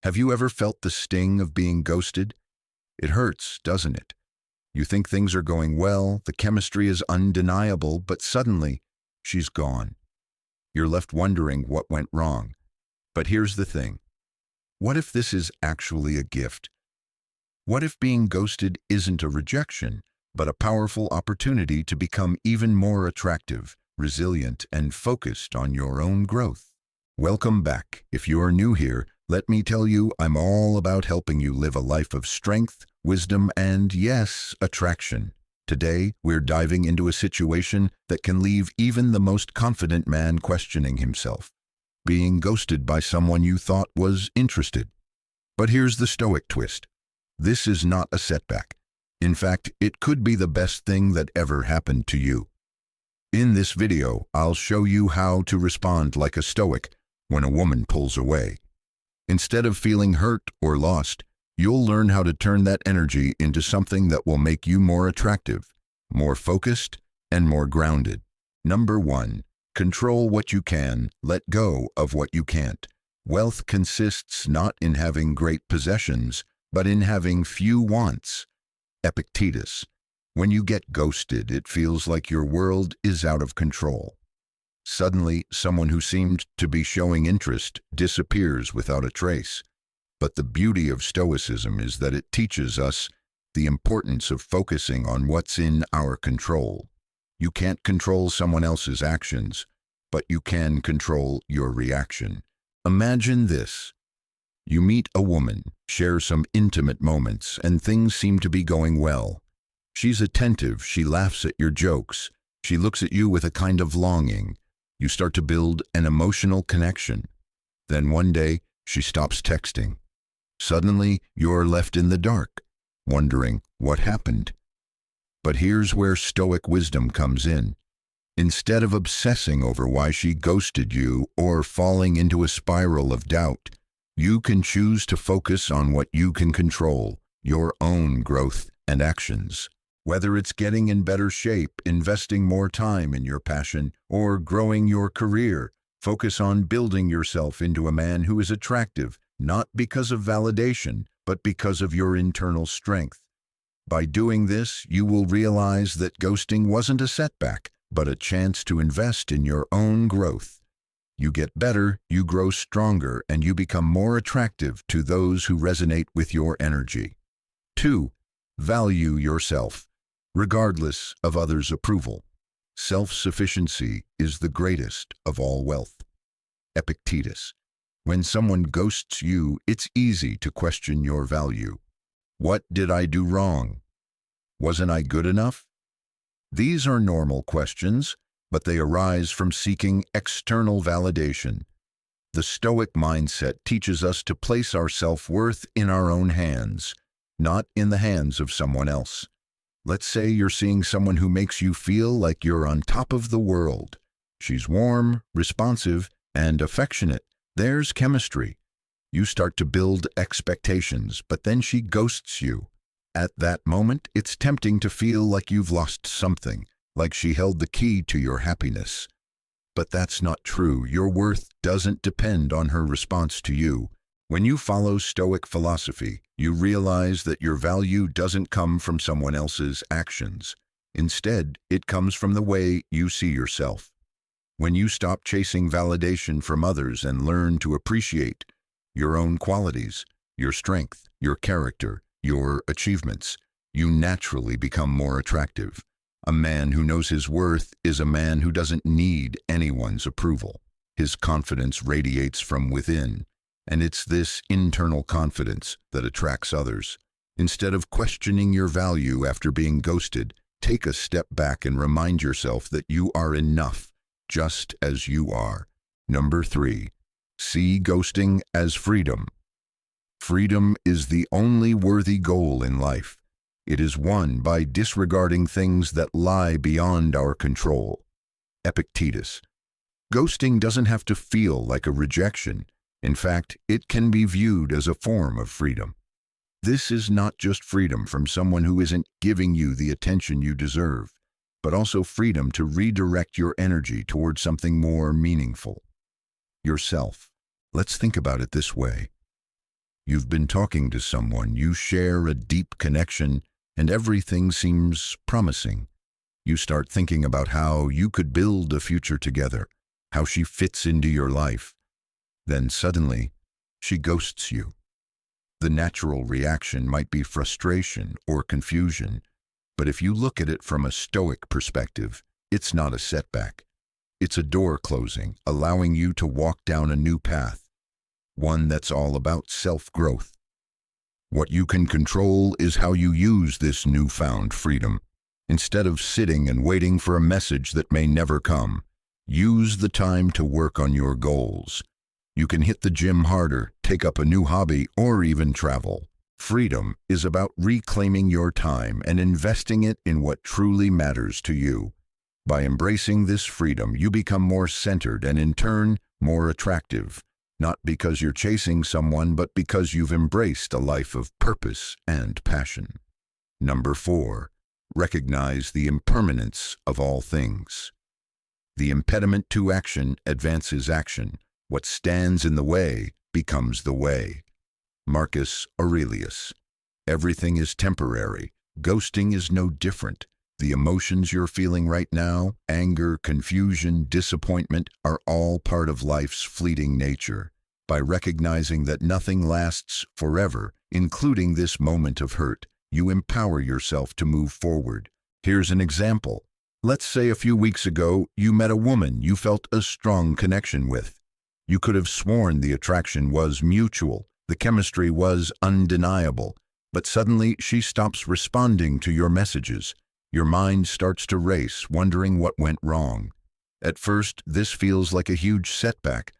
Have you ever felt the sting of being ghosted? It hurts, doesn't it? You think things are going well, the chemistry is undeniable, but suddenly, she's gone. You're left wondering what went wrong. But here's the thing. What if this is actually a gift? What if being ghosted isn't a rejection, but a powerful opportunity to become even more attractive, resilient, and focused on your own growth? Welcome back. If you're new here, let me tell you, I'm all about helping you live a life of strength, wisdom, and, yes, attraction. Today, we're diving into a situation that can leave even the most confident man questioning himself. Being ghosted by someone you thought was interested. But here's the Stoic twist. This is not a setback. In fact, it could be the best thing that ever happened to you. In this video, I'll show you how to respond like a Stoic when a woman pulls away. Instead of feeling hurt or lost, you'll learn how to turn that energy into something that will make you more attractive, more focused, and more grounded. Number 1. Control what you can, let go of what you can't. Wealth consists not in having great possessions, but in having few wants. Epictetus. When you get ghosted, it feels like your world is out of control. Suddenly, someone who seemed to be showing interest disappears without a trace. But the beauty of Stoicism is that it teaches us the importance of focusing on what's in our control. You can't control someone else's actions, but you can control your reaction. Imagine this. You meet a woman, share some intimate moments, and things seem to be going well. She's attentive, she laughs at your jokes, she looks at you with a kind of longing. You start to build an emotional connection. Then one day, she stops texting. Suddenly, you're left in the dark, wondering what happened. But here's where Stoic wisdom comes in. Instead of obsessing over why she ghosted you or falling into a spiral of doubt, you can choose to focus on what you can control, your own growth and actions. Whether it's getting in better shape, investing more time in your passion, or growing your career, focus on building yourself into a man who is attractive, not because of validation, but because of your internal strength. By doing this, you will realize that ghosting wasn't a setback, but a chance to invest in your own growth. You get better, you grow stronger, and you become more attractive to those who resonate with your energy. 2. Value yourself, regardless of others' approval. Self-sufficiency is the greatest of all wealth. Epictetus. When someone ghosts you, it's easy to question your value. What did I do wrong? Wasn't I good enough? These are normal questions, but they arise from seeking external validation. The Stoic mindset teaches us to place our self-worth in our own hands, not in the hands of someone else. Let's say you're seeing someone who makes you feel like you're on top of the world. She's warm, responsive, and affectionate. There's chemistry. You start to build expectations, but then she ghosts you. At that moment, it's tempting to feel like you've lost something, like she held the key to your happiness. But that's not true. Your worth doesn't depend on her response to you. When you follow Stoic philosophy, you realize that your value doesn't come from someone else's actions. Instead, it comes from the way you see yourself. When you stop chasing validation from others and learn to appreciate your own qualities, your strength, your character, your achievements, you naturally become more attractive. A man who knows his worth is a man who doesn't need anyone's approval. His confidence radiates from within, and it's this internal confidence that attracts others. Instead of questioning your value after being ghosted, take a step back and remind yourself that you are enough, just as you are. Number 3. See ghosting as freedom. Freedom is the only worthy goal in life. It is won by disregarding things that lie beyond our control. Epictetus. Ghosting doesn't have to feel like a rejection. In fact, it can be viewed as a form of freedom. This is not just freedom from someone who isn't giving you the attention you deserve, but also freedom to redirect your energy towards something more meaningful. Yourself. Let's think about it this way. You've been talking to someone, you share a deep connection, and everything seems promising. You start thinking about how you could build a future together, how she fits into your life. Then suddenly, she ghosts you. The natural reaction might be frustration or confusion, but if you look at it from a Stoic perspective, it's not a setback. It's a door closing, allowing you to walk down a new path, one that's all about self-growth. What you can control is how you use this newfound freedom. Instead of sitting and waiting for a message that may never come, use the time to work on your goals. You can hit the gym harder, take up a new hobby, or even travel. Freedom is about reclaiming your time and investing it in what truly matters to you. By embracing this freedom, you become more centered and, in turn, more attractive, not because you're chasing someone, but because you've embraced a life of purpose and passion. Number 4, recognize the impermanence of all things. The impediment to action advances action. What stands in the way becomes the way. Marcus Aurelius. Everything is temporary. Ghosting is no different. The emotions you're feeling right now, anger, confusion, disappointment, are all part of life's fleeting nature. By recognizing that nothing lasts forever, including this moment of hurt, you empower yourself to move forward. Here's an example. Let's say a few weeks ago, you met a woman you felt a strong connection with. You could have sworn the attraction was mutual, the chemistry was undeniable, but suddenly she stops responding to your messages. Your mind starts to race, wondering what went wrong. At first, this feels like a huge setback,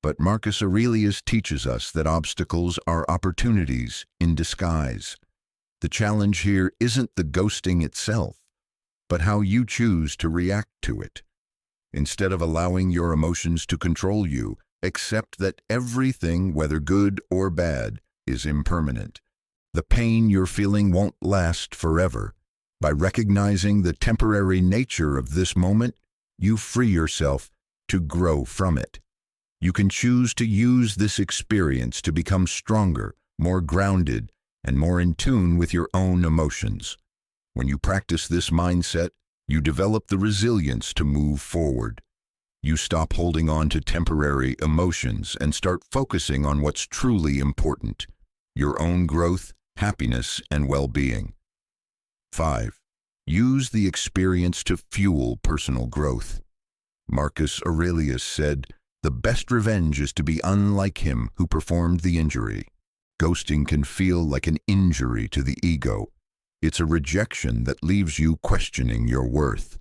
but Marcus Aurelius teaches us that obstacles are opportunities in disguise. The challenge here isn't the ghosting itself, but how you choose to react to it. Instead of allowing your emotions to control you, accept that everything, whether good or bad, is impermanent. The pain you're feeling won't last forever. By recognizing the temporary nature of this moment, you free yourself to grow from it. You can choose to use this experience to become stronger, more grounded, and more in tune with your own emotions. When you practice this mindset, you develop the resilience to move forward. You stop holding on to temporary emotions and start focusing on what's truly important: your own growth, happiness, and well-being. 5. Use the experience to fuel personal growth. Marcus Aurelius said, "The best revenge is to be unlike him who performed the injury." Ghosting can feel like an injury to the ego. It's a rejection that leaves you questioning your worth.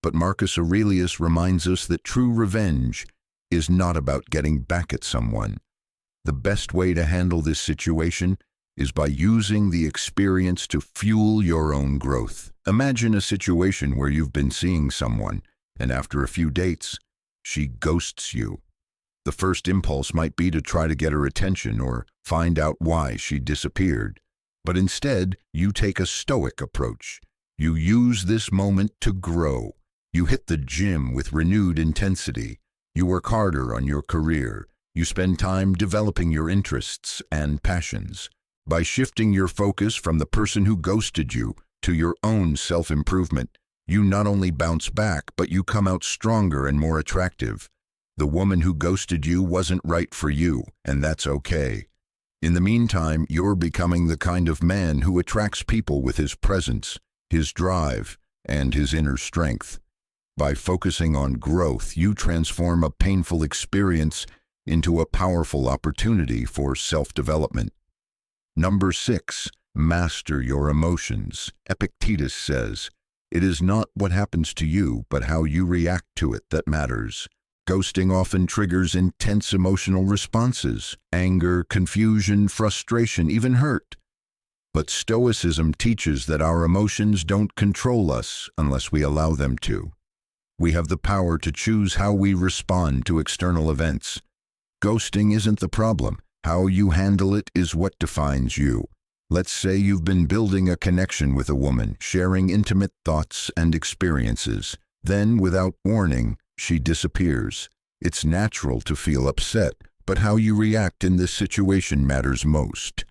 But Marcus Aurelius reminds us that true revenge is not about getting back at someone. The best way to handle this situation is by using the experience to fuel your own growth. Imagine a situation where you've been seeing someone, and after a few dates, she ghosts you. The first impulse might be to try to get her attention or find out why she disappeared. But instead, you take a Stoic approach. You use this moment to grow. You hit the gym with renewed intensity. You work harder on your career. You spend time developing your interests and passions. By shifting your focus from the person who ghosted you to your own self-improvement, you not only bounce back, but you come out stronger and more attractive. The woman who ghosted you wasn't right for you, and that's okay. In the meantime, you're becoming the kind of man who attracts people with his presence, his drive, and his inner strength. By focusing on growth, you transform a painful experience into a powerful opportunity for self-development. Number 6, master your emotions. Epictetus says, "It is not what happens to you, but how you react to it that matters." Ghosting often triggers intense emotional responses: anger, confusion, frustration, even hurt. But Stoicism teaches that our emotions don't control us unless we allow them to. We have the power to choose how we respond to external events. Ghosting isn't the problem. How you handle it is what defines you. Let's say you've been building a connection with a woman, sharing intimate thoughts and experiences. Then, without warning, she disappears. It's natural to feel upset, but how you react in this situation matters most.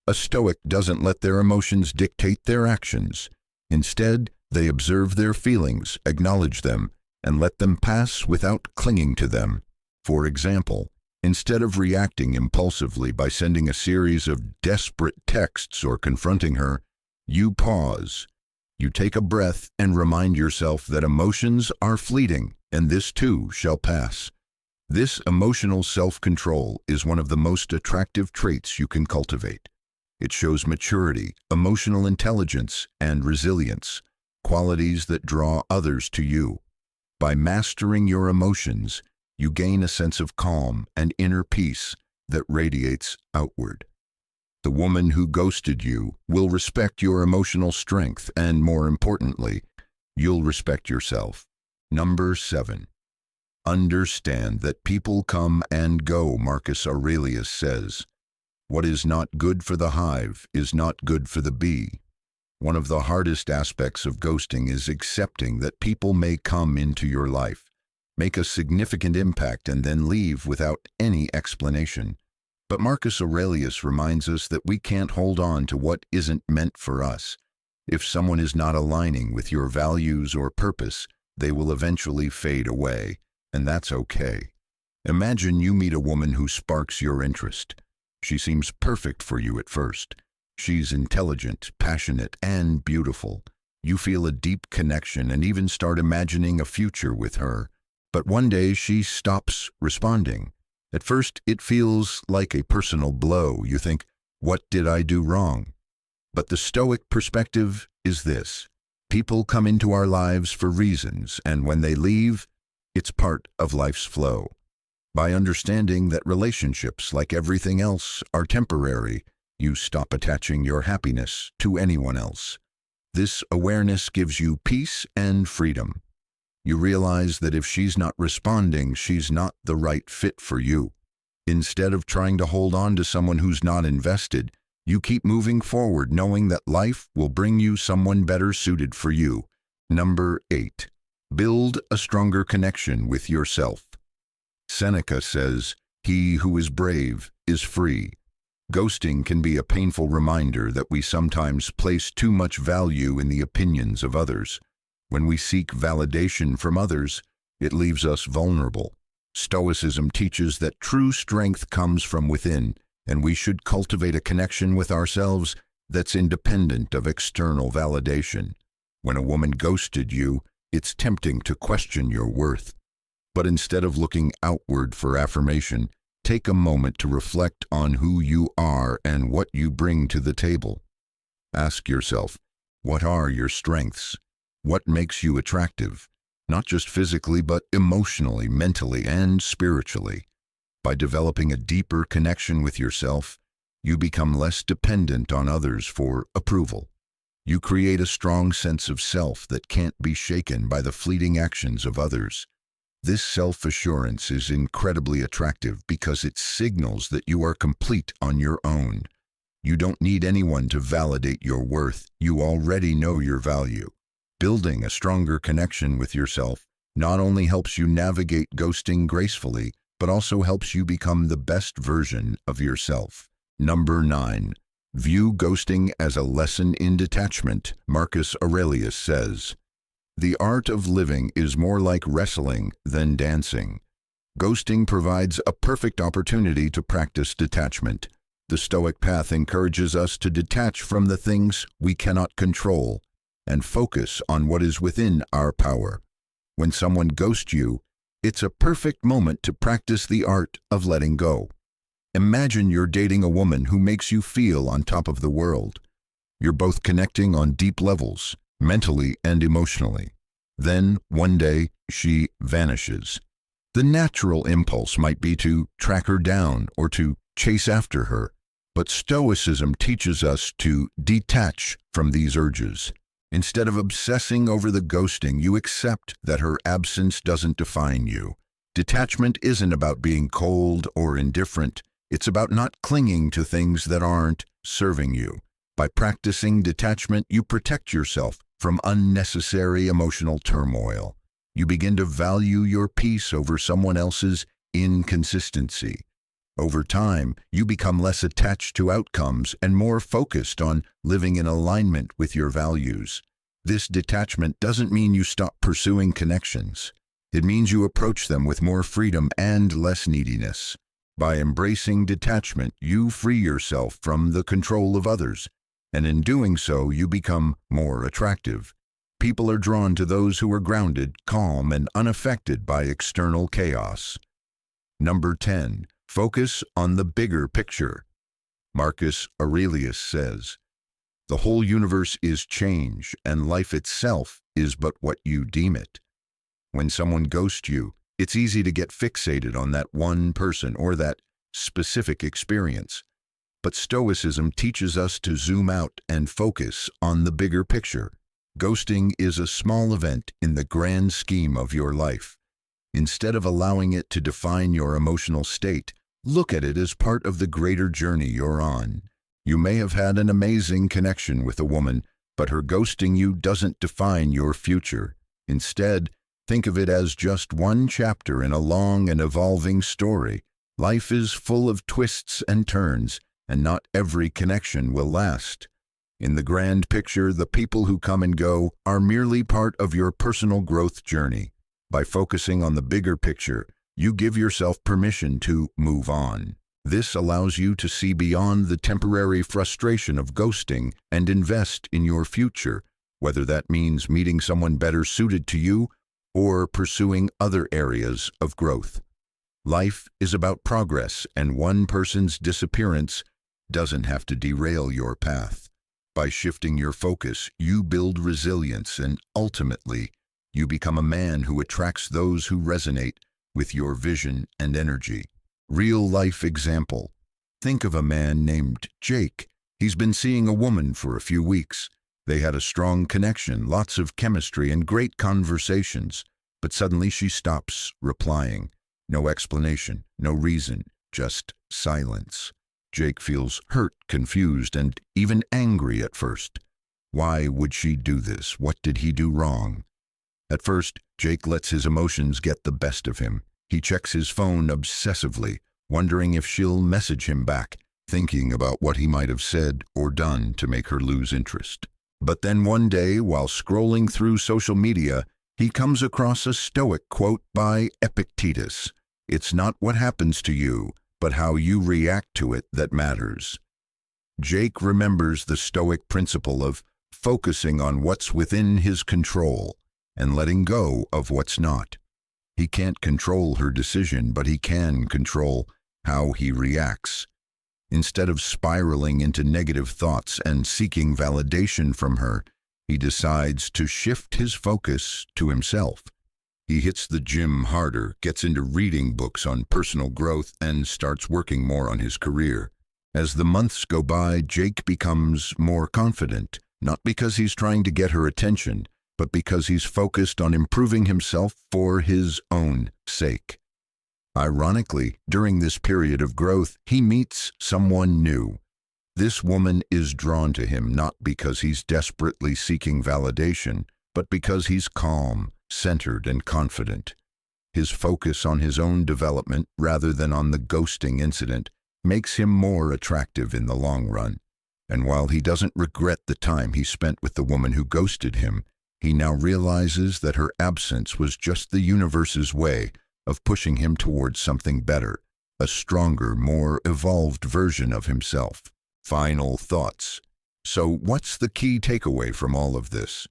A Stoic doesn't let their emotions dictate their actions. Instead, they observe their feelings, acknowledge them, and let them pass without clinging to them. For example, instead of reacting impulsively by sending a series of desperate texts or confronting her, you pause. You take a breath and remind yourself that emotions are fleeting, and this too shall pass. This emotional self-control is one of the most attractive traits you can cultivate. It shows maturity, emotional intelligence, and resilience, qualities that draw others to you. By mastering your emotions, you gain a sense of calm and inner peace that radiates outward. The woman who ghosted you will respect your emotional strength, and more importantly, you'll respect yourself. Number 7. Understand that people come and go, Marcus Aurelius says. What is not good for the hive is not good for the bee. One of the hardest aspects of ghosting is accepting that people may come into your life, make a significant impact, and then leave without any explanation. But Marcus Aurelius reminds us that we can't hold on to what isn't meant for us. If someone is not aligning with your values or purpose, they will eventually fade away, and that's okay. Imagine you meet a woman who sparks your interest. She seems perfect for you at first. She's intelligent, passionate, and beautiful. You feel a deep connection and even start imagining a future with her. But one day she stops responding. At first it feels like a personal blow. You think, what did I do wrong? But the Stoic perspective is this. People come into our lives for reasons, and when they leave, it's part of life's flow. By understanding that relationships, like everything else, are temporary, you stop attaching your happiness to anyone else. This awareness gives you peace and freedom. You realize that if she's not responding, she's not the right fit for you. Instead of trying to hold on to someone who's not invested, you keep moving forward knowing that life will bring you someone better suited for you. Number 8. Build a stronger connection with yourself. Seneca says, "He who is brave is free." Ghosting can be a painful reminder that we sometimes place too much value in the opinions of others. When we seek validation from others, it leaves us vulnerable. Stoicism teaches that true strength comes from within, and we should cultivate a connection with ourselves that's independent of external validation. When a woman ghosted you, it's tempting to question your worth. But instead of looking outward for affirmation, take a moment to reflect on who you are and what you bring to the table. Ask yourself, what are your strengths? What makes you attractive? Not just physically, but emotionally, mentally, and spiritually. By developing a deeper connection with yourself, you become less dependent on others for approval. You create a strong sense of self that can't be shaken by the fleeting actions of others. This self-assurance is incredibly attractive because it signals that you are complete on your own. You don't need anyone to validate your worth. You already know your value. Building a stronger connection with yourself not only helps you navigate ghosting gracefully, but also helps you become the best version of yourself. Number 9. View ghosting as a lesson in detachment. Marcus Aurelius says, "The art of living is more like wrestling than dancing." Ghosting provides a perfect opportunity to practice detachment. The Stoic path encourages us to detach from the things we cannot control and focus on what is within our power. When someone ghosts you, it's a perfect moment to practice the art of letting go. Imagine you're dating a woman who makes you feel on top of the world. You're both connecting on deep levels, mentally and emotionally. Then, one day, she vanishes. The natural impulse might be to track her down or to chase after her, but Stoicism teaches us to detach from these urges. Instead of obsessing over the ghosting, you accept that her absence doesn't define you. Detachment isn't about being cold or indifferent. It's about not clinging to things that aren't serving you. By practicing detachment, you protect yourself from unnecessary emotional turmoil. You begin to value your peace over someone else's inconsistency. Over time, you become less attached to outcomes and more focused on living in alignment with your values. This detachment doesn't mean you stop pursuing connections. It means you approach them with more freedom and less neediness. By embracing detachment, you free yourself from the control of others, and in doing so, you become more attractive. People are drawn to those who are grounded, calm, and unaffected by external chaos. Number 10. Focus on the bigger picture. Marcus Aurelius says, "The whole universe is change, and life itself is but what you deem it." When someone ghosts you, it's easy to get fixated on that one person or that specific experience. But Stoicism teaches us to zoom out and focus on the bigger picture. Ghosting is a small event in the grand scheme of your life. Instead of allowing it to define your emotional state, look at it as part of the greater journey you're on. You may have had an amazing connection with a woman, but her ghosting you doesn't define your future. Instead, think of it as just one chapter in a long and evolving story. Life is full of twists and turns, and not every connection will last. In the grand picture, the people who come and go are merely part of your personal growth journey. By focusing on the bigger picture, you give yourself permission to move on. This allows you to see beyond the temporary frustration of ghosting and invest in your future, whether that means meeting someone better suited to you or pursuing other areas of growth. Life is about progress, and one person's disappearance doesn't have to derail your path. By shifting your focus, you build resilience, and ultimately, you become a man who attracts those who resonate with your vision and energy. Real-life example. Think of a man named Jake. He's been seeing a woman for a few weeks. They had a strong connection, lots of chemistry, and great conversations. But suddenly she stops replying. No explanation, no reason, just silence. Jake feels hurt, confused, and even angry at first. Why would she do this? What did he do wrong? At first, Jake lets his emotions get the best of him. He checks his phone obsessively, wondering if she'll message him back, thinking about what he might have said or done to make her lose interest. But then one day, while scrolling through social media, he comes across a Stoic quote by Epictetus. "It's not what happens to you, but how you react to it that matters." Jake remembers the Stoic principle of focusing on what's within his control and letting go of what's not. He can't control her decision, but he can control how he reacts. Instead of spiraling into negative thoughts and seeking validation from her, he decides to shift his focus to himself. He hits the gym harder, gets into reading books on personal growth, and starts working more on his career. As the months go by, Jake becomes more confident, not because he's trying to get her attention, but because he's focused on improving himself for his own sake. Ironically, during this period of growth, he meets someone new. This woman is drawn to him not because he's desperately seeking validation, but because he's calm, centered, and confident. His focus on his own development rather than on the ghosting incident makes him more attractive in the long run. And while he doesn't regret the time he spent with the woman who ghosted him, he now realizes that her absence was just the universe's way of pushing him towards something better, a stronger, more evolved version of himself. Final thoughts. So what's the key takeaway from all of this?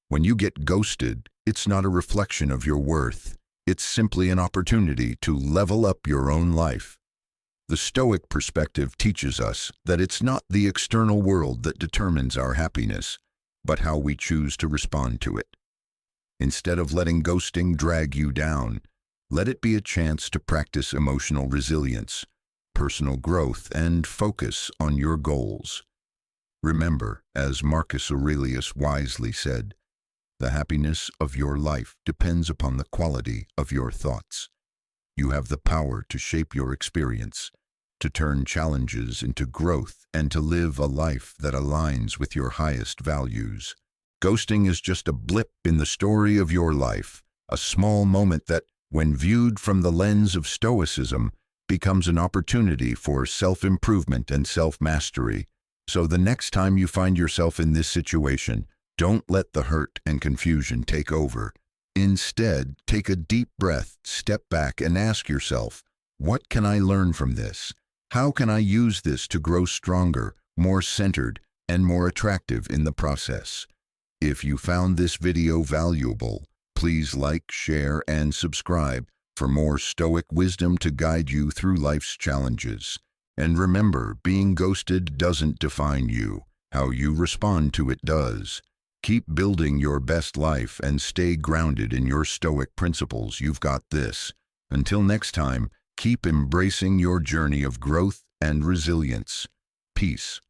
When you get ghosted, it's not a reflection of your worth. It's simply an opportunity to level up your own life. The Stoic perspective teaches us that it's not the external world that determines our happiness, but how we choose to respond to it. Instead of letting ghosting drag you down, let it be a chance to practice emotional resilience, personal growth, and focus on your goals. Remember, as Marcus Aurelius wisely said, the happiness of your life depends upon the quality of your thoughts. You have the power to shape your experience, to turn challenges into growth, and to live a life that aligns with your highest values. Ghosting is just a blip in the story of your life, a small moment that, when viewed from the lens of Stoicism, becomes an opportunity for self-improvement and self-mastery. So the next time you find yourself in this situation, don't let the hurt and confusion take over. Instead, take a deep breath, step back, and ask yourself, what can I learn from this? How can I use this to grow stronger, more centered, and more attractive in the process? If you found this video valuable, please like, share, and subscribe for more Stoic wisdom to guide you through life's challenges. And remember, being ghosted doesn't define you. How you respond to it does. Keep building your best life and stay grounded in your Stoic principles. You've got this. Until next time, keep embracing your journey of growth and resilience. Peace.